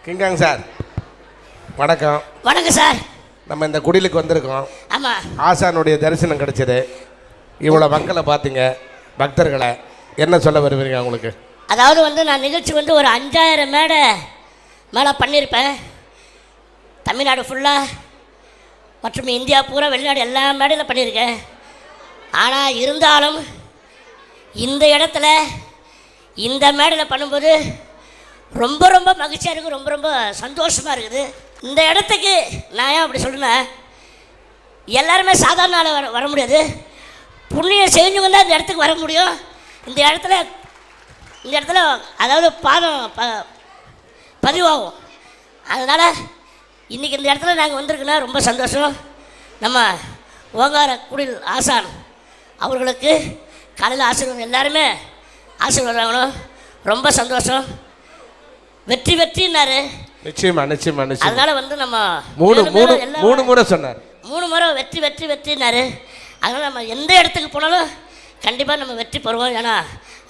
King Kong sir வணக்கம். வணக்கம் sir. நம்ம இந்த குடிலுக்கு வந்திருக்கோம். ஆமாம், ஆசானுடைய தரிசனம் கிடைச்சது. இவ்வளோ மக்களை பார்த்தீங்க, பக்தர்களை, என்ன சொல்ல வருவீங்க அவங்களுக்கு? அதாவது வந்து நான் நிகழ்ச்சி வந்து ஒரு 5000 மேடை மேலே பண்ணியிருப்பேன். தமிழ்நாடு ஃபுல்லாக மற்றும் இந்தியா பூரா வெளிநாடு எல்லா மேடையில் பண்ணியிருக்கேன். ஆனால் இருந்தாலும் இந்த இடத்துல இந்த மேடையில் பண்ணும்போது ரொம்ப ரொம்ப மகிழ்ச்சியாக இருக்குது, ரொம்ப ரொம்ப சந்தோஷமாக இருக்குது. இந்த இடத்துக்கு நான் ஏன் அப்படி சொல்லுனேன், எல்லாருமே சாதாரண நாள் வர முடியாது. புண்ணியம் செஞ்சவங்க தான் இந்த இடத்துக்கு வர முடியும். இந்த இடத்துல அதாவது பாதம் பதிவாகும். அதனால் இன்றைக்கி இந்த இடத்துல நாங்கள் வந்திருக்கோன்னா ரொம்ப சந்தோஷம். நம்ம ஓங்கார குடில் ஆசான் அவர்களுக்கு காலையில் ஆசீர்வாதம், எல்லாருமே ஆசீர்வாதம் வாங்கணும். ரொம்ப சந்தோஷம். வெற்றி வெற்றின்னாரு. நிச்சயமா நிச்சயமா நிச்சயம். அதனால் வந்து நம்ம மூணு முறை சொன்னார். 3 முறை வெற்றி வெற்றி வெற்றினாரு. அதனால் நம்ம எந்த இடத்துக்கு போனாலும் கண்டிப்பாக நம்ம வெற்றி பெறுவோம். ஏன்னா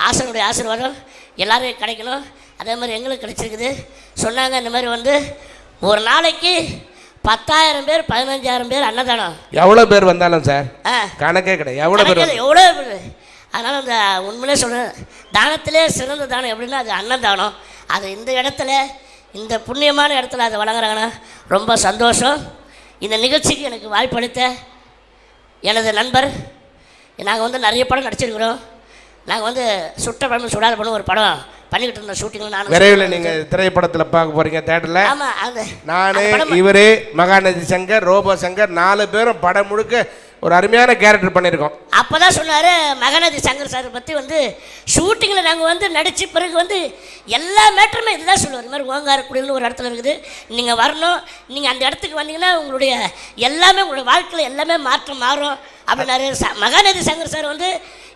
ஆசனுடைய ஆசீர்வாதம் எல்லோரும் கிடைக்கணும். அதே மாதிரி எங்களுக்கு கிடைச்சிருக்குது. சொன்னாங்க இந்த மாதிரி வந்து ஒரு நாளைக்கு 10,000 பேர் 15,000 பேர் அன்னதானம். எவ்வளோ பேர் வந்தாலும் சார் கணக்கே கிடையாது. எவ்வளோ பேர். அதனால் அந்த உண்மையிலே சொல்கிறேன், தானத்திலே சிறந்த தானம் எப்படின்னா அது அன்னதானம். அது இந்த இடத்துல, இந்த புண்ணியமான இடத்துல அதை வழங்குறாங்கன்னா ரொம்ப சந்தோஷம். இந்த நிகழ்ச்சிக்கு எனக்கு வாய்ப்பளித்த எனது நண்பர், நாங்கள் வந்து நிறைய படம் நடிச்சிருக்கிறோம். நாங்கள் வந்து சுட்ட படம் சுடாத படம் ஒரு படம் பண்ணிக்கிட்டு இருந்தோம். ஷூட்டிங்கில் நான் விரைவில் நீங்கள் திரைப்படத்தில் பார்க்க போகிறீங்க தேட்டரில். ஆமாம், அது நான் இவர் மகாநதி சங்கர், ரோபோ சங்கர் 4 பேரும் படம் முழுக்க ஒரு அருமையான கேரக்டர் பண்ணியிருக்கோம். அப்போ தான் சொன்னார் மகாநதி சங்கர் சாரை பற்றி வந்து ஷூட்டிங்கில் நாங்கள் வந்து நடித்த பிறகு வந்து எல்லா மேட்டருமே இதுதான் சொல்லுவார். இந்த மாதிரி ஓங்காரக்குடின்னு ஒரு இடத்துல இருக்குது, நீங்கள் வரணும், நீங்கள் அந்த இடத்துக்கு வந்தீங்கன்னா உங்களுடைய எல்லாமே உங்களுடைய வாழ்க்கையில் எல்லாமே மாற்றம் மாறும் அப்படின்னாரு. மகாநதி சங்கர் சார் வந்து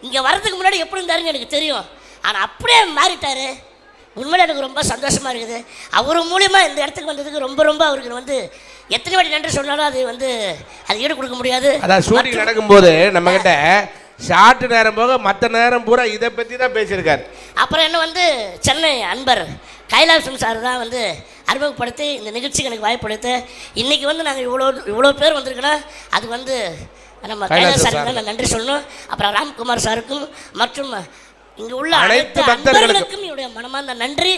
இங்கே வர்றதுக்கு முன்னாடி எப்படி இருந்தாருன்னு எனக்கு தெரியும். ஆனால் அப்படியே மாறிட்டார். உண்மையில எனக்கு ரொம்ப சந்தோஷமாக இருக்குது. அவர் மூலிமா இந்த இடத்துக்கு வந்ததுக்கு ரொம்ப ரொம்ப அவருக்கு வந்து எத்தனை வாட்டி நன்றி சொன்னாலும் அது வந்து அது ஈடு கொடுக்க முடியாது. அதான் ஷூட்டிங் நடக்கும்போது நம்மக்கிட்ட ஷார்ட் நேரம் போக மற்ற நேரம் பூரா இதை பற்றி தான் பேசியிருக்காரு. அப்புறம் என்ன வந்து சென்னை அன்பர் கைலாசம் சார் தான் வந்து அறிமுகப்படுத்தி இந்த நிகழ்ச்சிக்கு எனக்கு வாய்ப்படுத்து. இன்றைக்கி வந்து நாங்கள் இவ்வளோ பேர் வந்திருக்கோன்னா அது வந்து நம்ம கைலாஷ் சாருக்கு தான் நான் நன்றி சொல்லணும். அப்புறம் ராம்குமார் சாருக்கும் மற்றும் இங்கே உள்ள அனைத்து பக்தர்களுக்கும் என்னுடைய மனமார்ந்த நன்றி.